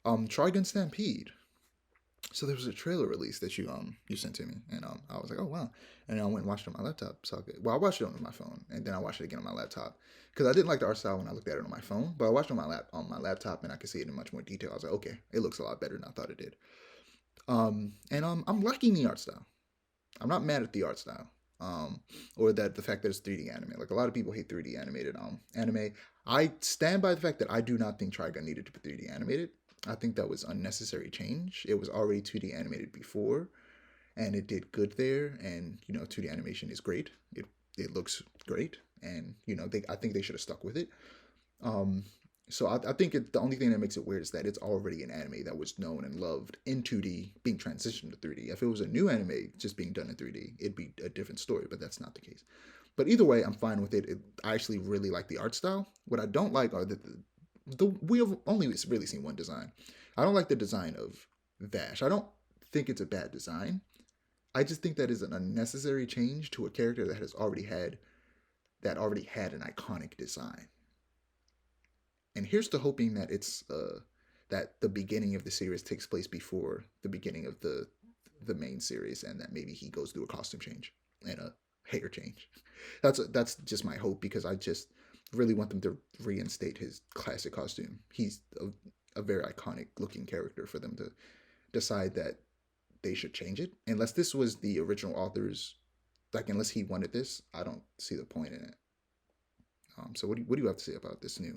Trigun Stampede. So there was a trailer release that you sent to me, and I was like, oh wow, and I went and watched it on my laptop. So I watched it on my phone, and then I watched it again on my laptop because I didn't like the art style when I looked at it on my phone, but I watched it on my laptop, and I could see it in much more detail. I was like, okay, it looks a lot better than I thought it did. And I'm liking the art style. I'm not mad at the art style. Or that the fact that it's 3D anime. Like a lot of people hate 3D animated anime. I stand by the fact that I do not think Trigun needed to be 3D animated. I think that was unnecessary change. It was already 2D animated before, and it did good there. And 2D animation is great. It looks great, and I think they should have stuck with it. Um, so I think the only thing that makes it weird is that it's already an anime that was known and loved in 2D being transitioned to 3D. If it was a new anime just being done in 3D, it'd be a different story, but that's not the case. But either way, I'm fine with it. I actually really like the art style. What I don't like are the we have only really seen one design. I don't like the design of Vash. I don't think it's a bad design. I just think that is an unnecessary change to a character that already had an iconic design. And here's to hoping that it's that the beginning of the series takes place before the beginning of the main series, and that maybe he goes through a costume change and a hair change. That's just my hope because I just really want them to reinstate his classic costume. He's a very iconic looking character for them to decide that they should change it. Unless this was the original author's, like unless he wanted this, I don't see the point in it. So what do you have to say about this new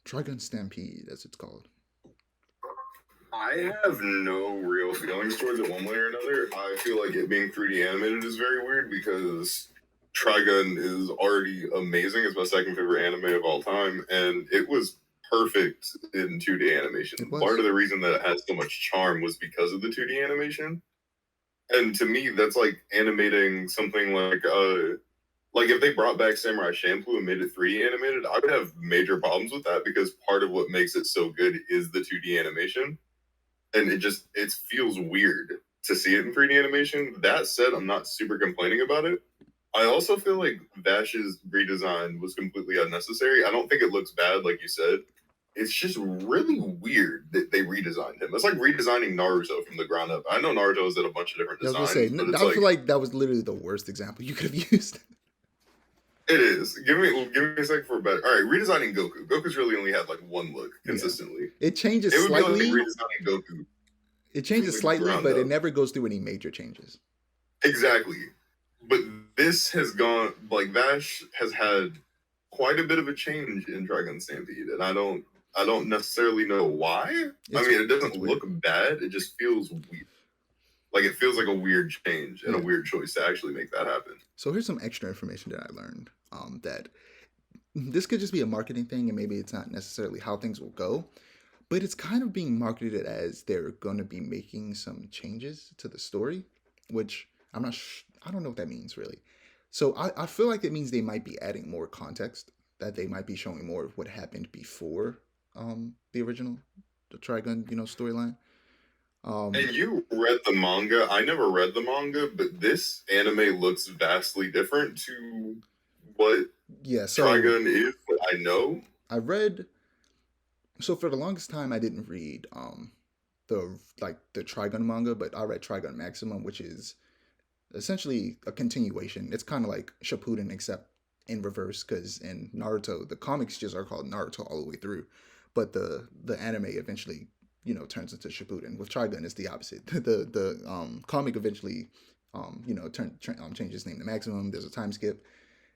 Trigun Stampede, as it's called? I have no real feelings towards it one way or another. I feel like it being 3D animated is very weird because Trigun is already amazing. It's my second favorite anime of all time, and it was perfect in 2D animation. It Part was. of the reason that it has so much charm was because of the 2D animation. And to me, that's like animating something like if they brought back Samurai Champloo and made it 3D animated, I would have major problems with that because part of what makes it so good is the 2D animation, and it feels weird to see it in 3D animation. That said, I'm not super complaining about it. I also feel like Vash's redesign was completely unnecessary. I don't think it looks bad, like you said. It's just really weird that they redesigned him. It's like redesigning Naruto from the ground up. I know Naruto's had a bunch of different Yeah, I was gonna say, designs, but it's I feel like like that was literally the worst example you could have used. it is. Give me a second for a better. All right, redesigning Goku. Goku's really only had like one look Yeah, consistently. it changes It would be like slightly. redesigning Goku It from changes the slightly, ground but it up. never goes through any major changes. Exactly. But this has gone like Vash has had quite a bit of a change in Dragon Stampede, and I don't necessarily know why. I It's mean, it doesn't it's weird. look bad. It just feels weird. Like it feels like a weird change and a Yeah. weird choice to actually make that happen. So here's some extra information that I learned. That this could just be a marketing thing, and maybe it's not necessarily how things will go, but it's kind of being marketed as they're going to be making some changes to the story, which I don't know what that means really. So I feel like it means they might be adding more context, that they might be showing more of what happened before the original the Trigun, storyline. And Um you read the manga. I never read the manga, but this anime looks vastly different to what yeah, so Trigun is. What I know. I read so for the longest time I didn't read the Trigun manga, but I read Trigun Maximum, which is essentially a continuation. It's kind of like Shippuden except in reverse, because in Naruto the comics just are called Naruto all the way through, but the anime eventually turns into Shippuden. With Trigun, it's the opposite. The comic eventually changes name to Maximum. There's a time skip,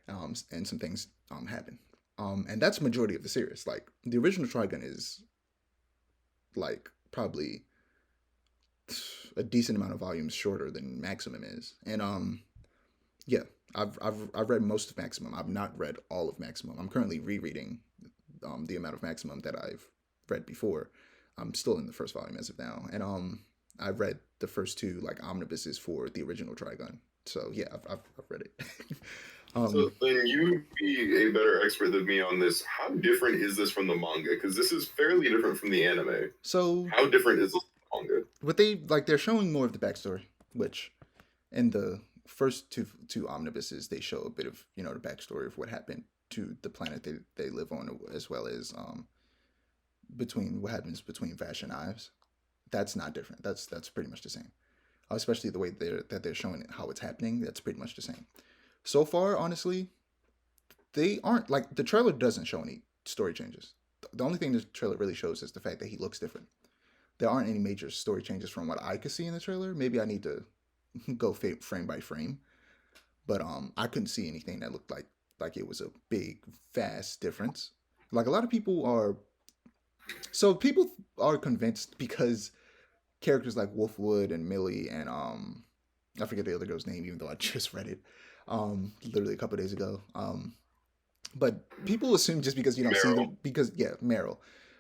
and some things happen. And that's majority of the series. Like the original Trigun is like probably a decent amount of volumes shorter than Maximum is, and yeah, I've read most of Maximum. I've not read all of Maximum. I'm currently rereading the amount of Maximum that I've read before. I'm still in the first volume as of now, and I've read the first two like omnibuses for the original Trigun. So yeah, I've read it. So um, then you would be a better expert than me on this. How different is this from the manga? Because this is fairly different from the anime. so How different is this from the manga? what they're showing more of the backstory, which in the first two omnibuses they show a bit of the backstory of what happened to the planet they live on, as well as between what happens between Vash and Ives. That's not different. That's pretty much the same. Especially the way they're showing it, how it's happening. That's pretty much the same. So far, honestly, they aren't like the trailer doesn't show any story changes. The only thing the trailer really shows is the fact that he looks different. There aren't any major story changes from what I could see in the trailer. Maybe I need to go frame by frame, but I couldn't see anything that looked like it was a big vast difference. Like a lot of people are, so people are convinced because characters like Wolfwood and Millie and I forget the other girl's name even though I just read it literally a couple days ago. But people assume just because you don't see Meryl. them, because yeah, Meryl,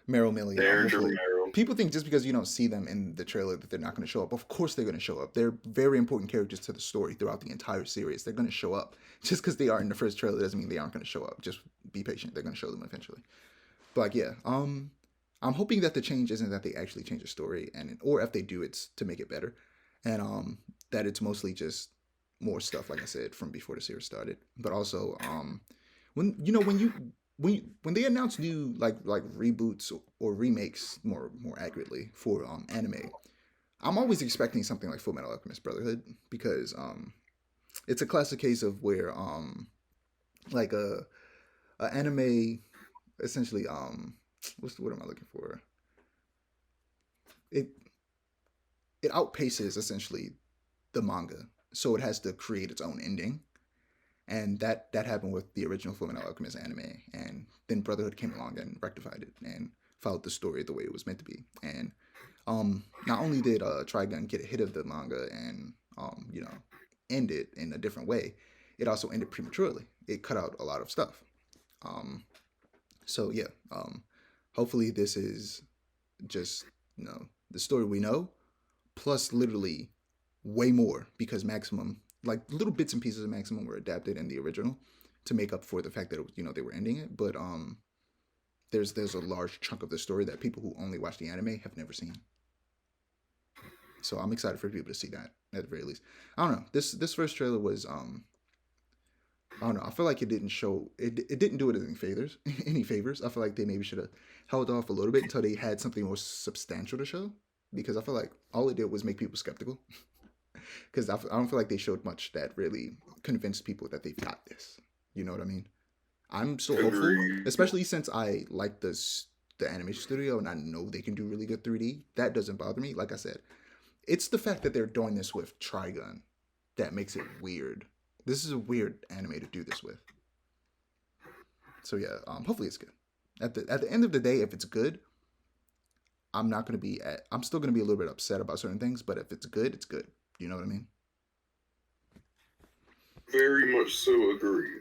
Millie, and There's your Wolfwood. Meryl. People think just because you don't see them in the trailer that they're not going to show up. Of course they're going to show up. They're very important characters to the story throughout the entire series. They're going to show up. Just because they are in the first trailer doesn't mean they aren't going to show up. Just be patient. They're going to show them eventually. But like yeah, I'm hoping that the change isn't that they actually change the story, and or if they do, it's to make it better, and that it's mostly just more stuff like I said from before the series started. But also when you know when they announce new like reboots or remakes more accurately for anime, I'm always expecting something like Full Metal Alchemist Brotherhood because it's a classic case of where like a anime essentially what's the word am I looking for? It it outpaces essentially the manga, so it has to create its own ending, and that happened with the original Fullmetal Alchemist anime, and then Brotherhood came along and rectified it and followed the story the way it was meant to be. And not only did Trigun get a hit of the manga and end it in a different way, it also ended prematurely. It cut out a lot of stuff. Um, so yeah, hopefully this is just the story we know plus literally way more because Maximum, like little bits and pieces of Maximum, were adapted in the original to make up for the fact that it was, they were ending it. But there's a large chunk of the story that people who only watch the anime have never seen. So I'm excited for people to see that at the very least. I don't know. This first trailer was I don't know. I feel like it didn't show it. It didn't do it any favors. Any favors. I feel like they maybe should have held off a little bit until they had something more substantial to show. Because I feel like all it did was make people skeptical. Because I don't feel like they showed much that really convinced people that they've got this. You know what I mean? I'm still hopeful, Agreed. especially since I like the animation studio and I know they can do really good 3D. That doesn't bother me. Like I said, it's the fact that they're doing this with Trigun that makes it weird. This is a weird anime to do this with. So yeah, hopefully it's good. At the end of the day, if it's good, I'm not gonna be at. I'm still gonna be a little bit upset about certain things, but if it's good, it's good. You know what I mean? Very much so agree.